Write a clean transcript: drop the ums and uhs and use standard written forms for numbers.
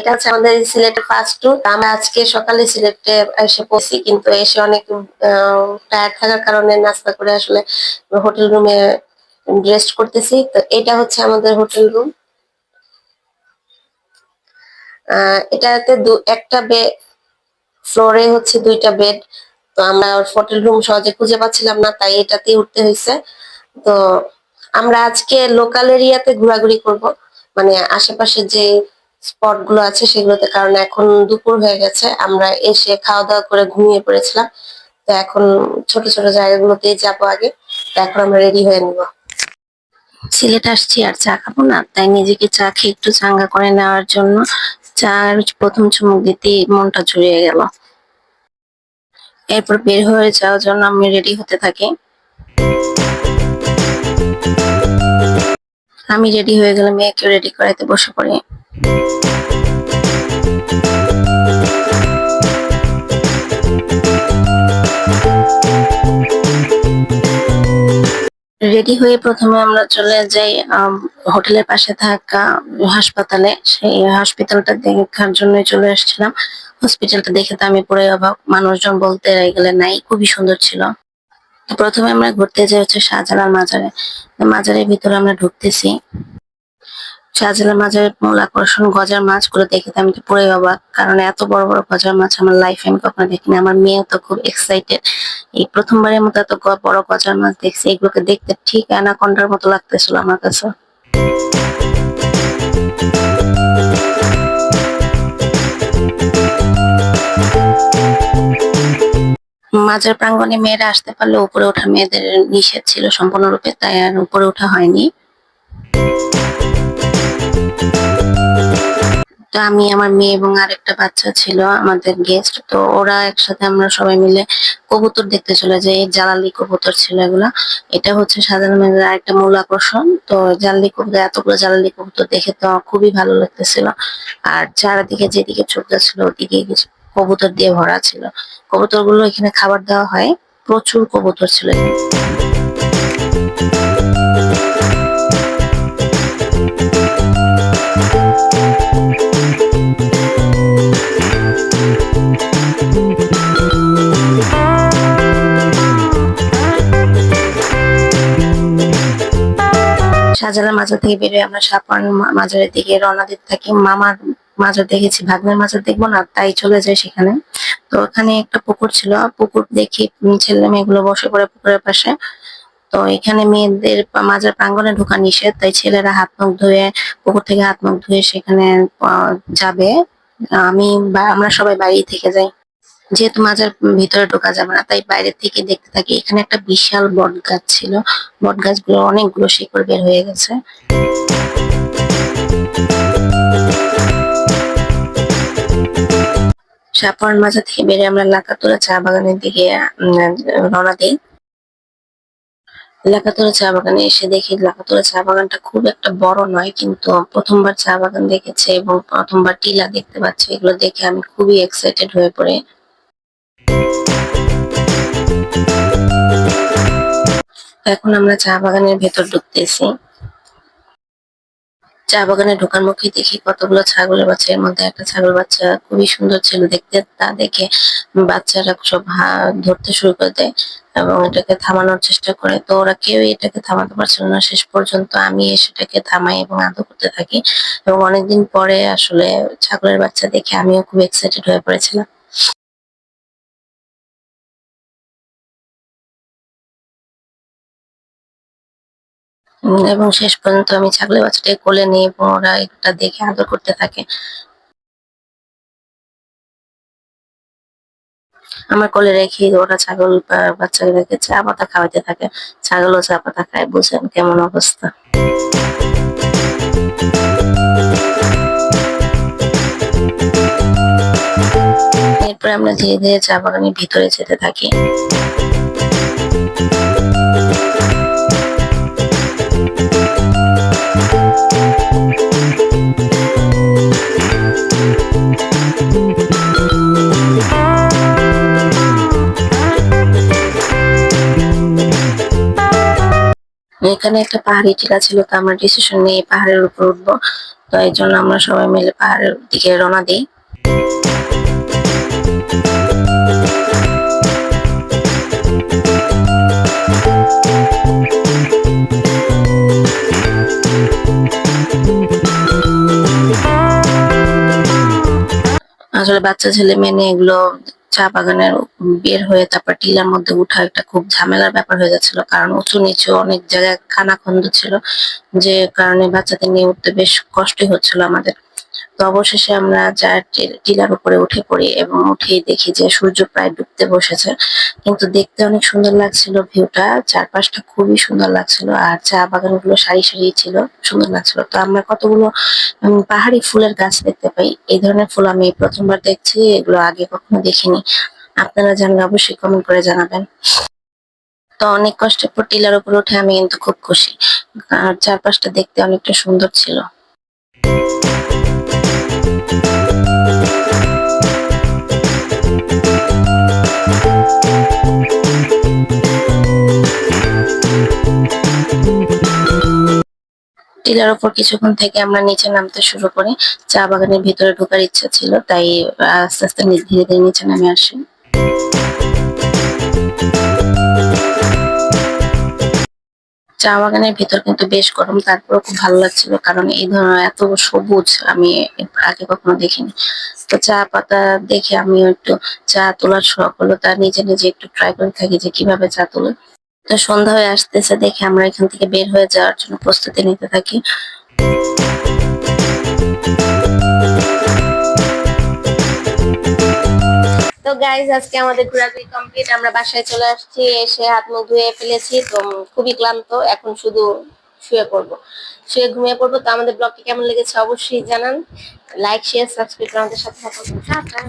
এটা হচ্ছে আমাদের সিলেটের ফার্স্ট ট্যুর। আমরা আজকে সকালে সিলেটে এসে পৌঁছি, কিন্তু এসে অনেক টায়ার্ড থাকার কারণে নাস্তা করে আসলে হোটেল রুমে রেস্ট করতেছি। তো এটা হচ্ছে আমাদের হোটেল রুম। এটাতে একটা ফ্লোরে হচ্ছে 2টা বেড। তো আমরা হোটেল রুম সহজে খুঁজে পাচ্ছিলাম না, তাই এটাতেই উঠতে হয়েছে। তো আমরা আজকে লোকাল এরিয়াতে ঘোরাঘুরি করব, মানে আশেপাশে যে স্পট গুলো আছে সেগুলোতে, কারণ এখন দুপুর হয়ে গেছে, আমরা এসে খাওয়া দাওয়া করে ঘুমিয়ে পড়েছিলাম। তো এখন ছোট ছোট জায়গাগুলোতেই যাবো আগে। তো এখন আমরা রেডি হয়ে নিব। সিলেট আসছি আর চা খাবো না, তাই নিজেকে চা খেয়ে একটু চাঙ্গা করে নেওয়ার জন্য চার প্রথম চুমুক দিতেই মনটা জুড়িয়ে গেল। এরপর বের হয়ে যাওয়ার জন্য আমি রেডি হতে থাকি। আমি রেডি হয়ে গেলে মেয়েকে রেডি করাইতে বসে পড়ি। রেডি হয়ে প্রথমে আমরা চলে যাই হোটেলের পাশে থাকা হাসপাতালে। সেই হসপিটালটা দেখার জন্যই চলে আসছিলাম। হসপিটালটা দেখে তো আমি পুরো অবাক, মানুষজন বলতে গেলে নাই, খুবই সুন্দর ছিল। প্রথমে আমরা ঘুরতে যাই হচ্ছে শাহজালাল মাজারে। মাজারের ভিতরে আমরা ঢুকতেছি। শাহজালাল মাজারের মূল আকর্ষণ গজার মাছগুলো দেখে তো আমি তো পুরোই অবাক, কারণ এত বড় বড় গজার মাছ আমার লাইফে আমি কখনো দেখিনি। আমার মেয়েও তো খুব এক্সাইটেড, এই প্রথমবারের মতো এত বড় গজার মাছ দেখছি। এগুলোকে দেখতে ঠিক অ্যানাকন্ডার মতো লাগতেছিল আমার কাছে। মাজার প্রাঙ্গণে মেয়েরা আসতে পারলে উপরে ওঠা মেয়েদের নিষেধ ছিল সম্পূর্ণরূপে, তাই আর উপরে ওঠা হয়নি। তো আমি, আমার মেয়ে এবং আরেকটা বাচ্চা ছিল আমাদের গেস্ট, তো ওরা একসাথে আমরা সবাই মিলে কবুতর দেখতে চলে যাই। জালালি কবুতর ছিল এগুলা। এটা হচ্ছে সাধারণ আরেকটা মূল আকর্ষণ। তো জালালি কবুতর, এতগুলো জালালি কবুতর দেখে তো খুবই ভালো লাগতেছিল। আর চারিদিকে যেদিকে চোখ যাচ্ছিল ওদিকে কিছু কবুতর দিয়ে ভরা ছিল। কবুতর গুলো এখানে খাবার দেওয়া হয়, প্রচুর কবুতর ছিল এখানে। শাহজালাল মাজার থেকে বেরিয়ে আমরা সাপান মাজারের দিকে রওনা দিতে থাকি। মামার মাজার দেখেছি, ভাগ্নের মাজার দেখবো না, তাই চলে যায় সেখানে। তো ওখানে একটা পুকুর ছিল, পুকুর দেখি ছেলে মেয়েগুলো বসে পড়ে পুকুরের পাশে। তো এখানে মেয়েদের মাজার প্রাঙ্গণে ঢোকা নিষেধ, তাই ছেলেরা হাত মুখ ধুয়ে, পুকুর থেকে হাত মুখ ধুয়ে সেখানে যাবে। আমরা সবাই বাইরে থেকে যাই, যেহেতু মাজার ভিতরে ঢোকা যাবে না, তাই বাইরে থেকে দেখতে থাকি। এখানে একটা বিশাল বট গাছ ছিল, বট গাছগুলো অনেকগুলো শিকড় বের হয়ে গেছে। সাপান মাজার থেকে বেরিয়ে আমরা লাকাতুরা চা বাগানের দিকে রওনা দিই। লাকাতুরা চা বাগানে এসে দেখি লাকাতুরা চা বাগানটা খুব একটা বড় নয়, কিন্তু প্রথমবার চা বাগান দেখেছে এবং প্রথমবার টিলা দেখতে পাচ্ছে, এগুলো দেখে আমি খুবই এক্সাইটেড হয়ে পড়ি। এখন আমরা চা বাগানের ভেতর ঢুকতেছি। চা বাগানে ঢোকার মুখে দেখি কতগুলো ছাগলের বাচ্চা, এর মধ্যে একটা ছাগল বাচ্চা খুবই সুন্দর ছিল দেখতে। তা দেখে বাচ্চারা সব ধরতে শুরু করে দেয় এবং এটাকে থামানোর চেষ্টা করে। তো ওরা কেউ এটাকে থামাতে পারছিল না, শেষ পর্যন্ত আমি সেটাকে থামাই এবং আদর করতে থাকি। এবং অনেকদিন পরে আসলে ছাগলের বাচ্চা দেখে আমিও খুব এক্সাইটেড হয়ে পড়েছিলাম। এবং শেষ পর্যন্ত আমি ছাগলের বাচ্চাটাকে কোলে নিই এবং ওরা এটা দেখে আদর করতে থাকে। আমার কোলে রেখে ওরা ছাগল বাচ্চাগুলোকে চা পাতা খাওয়াতে থাকে। ছাগলও চা পাতা খায়, বুঝেন কেমন অবস্থা। এরপর আমরা ধীরে ধীরে চা বাগানের ভিতরে যেতে থাকি। এখানে একটা পাহাড়ি টিলা ছিল, তো আমরা ডিসিশন নিয়ে পাহাড়ের উপর উঠবো। তো এই জন্য আমরা সবাই মিলে পাহাড়ের দিকে রওনা দিই। আসলে বাচ্চা ছেলে মেয়ে নিয়ে এগুলো চা বাগানের বের হয়ে তারপর টিলার মধ্যে উঠা একটা খুব ঝামেলার ব্যাপার হয়ে যাচ্ছিল, কারণ উঁচু নিচু অনেক জায়গায় খানাখন্দ ছিল, যে কারণে বাচ্চাদের নিয়ে উঠতে বেশ কষ্টই হচ্ছিল আমাদের। তো অবশেষে আমরা চা টিলার উপরে উঠে পড়ি এবং উঠেই দেখি যে সূর্য প্রায় ডুবতে বসেছে, কিন্তু দেখতে অনেক সুন্দর লাগছিল ভিউটা, চারপাশটা খুবই সুন্দর লাগছিল আর চা বাগানগুলো সারি সারি ছিল, সুন্দর লাগছিল। তো আমরা কতগুলো পাহাড়ি ফুলের গাছ দেখতে পাই। এই ধরনের ফুল আমি প্রথমবার দেখছি, এগুলো আগে কখনো দেখিনি। আপনারা জানলে অবশ্যই কমেন্ট করে জানাবেন। তো অনেক কষ্টের পর টিলার উপর উঠে আমি কিন্তু খুব খুশি, আর চারপাশটা দেখতে অনেকটা সুন্দর ছিল। টিলার উপর কিছুক্ষণ থেকে আমরা নিচে নামতে শুরু করি। চা বাগানের ভিতরে ঢোকার ইচ্ছা ছিল, তাই আস্তে আস্তে ধীরে ধীরে নিচে নামে আসি। চা বাগানের ভিতর কিন্তু বেশ গরম, তারপরেও খুব ভালো লাগছিল, কারণ এই ধরনের এত সবুজ আমি আগে কখনো দেখিনি। তো চা পাতা দেখে আমিও একটু চা তোলার শখ হলো, তা নিজে নিজে একটু ট্রাই করে থাকি যে কিভাবে চা তোলে। তো সন্ধ্যা হয়ে আসতেছে দেখে আমরা এখান থেকে বের হয়ে যাওয়ার জন্য প্রস্তুতি নিতে থাকি। তো গাইজ, আজকে আমাদের ঘোরাঘুরি কমপ্লিট, আমরা বাসায় চলে আসছি, এসে হাত মুখ ধুয়ে ফেলেছি, তো খুবই ক্লান্ত, এখন শুধু শুয়ে পড়বো, শুয়ে ঘুমিয়ে পড়বো। তো আমাদের ব্লগটি কেমন লেগেছে অবশ্যই জানান, লাইক শেয়ার সাবস্ক্রাইব করে আমাদের সাথে থাকুন। টাটা।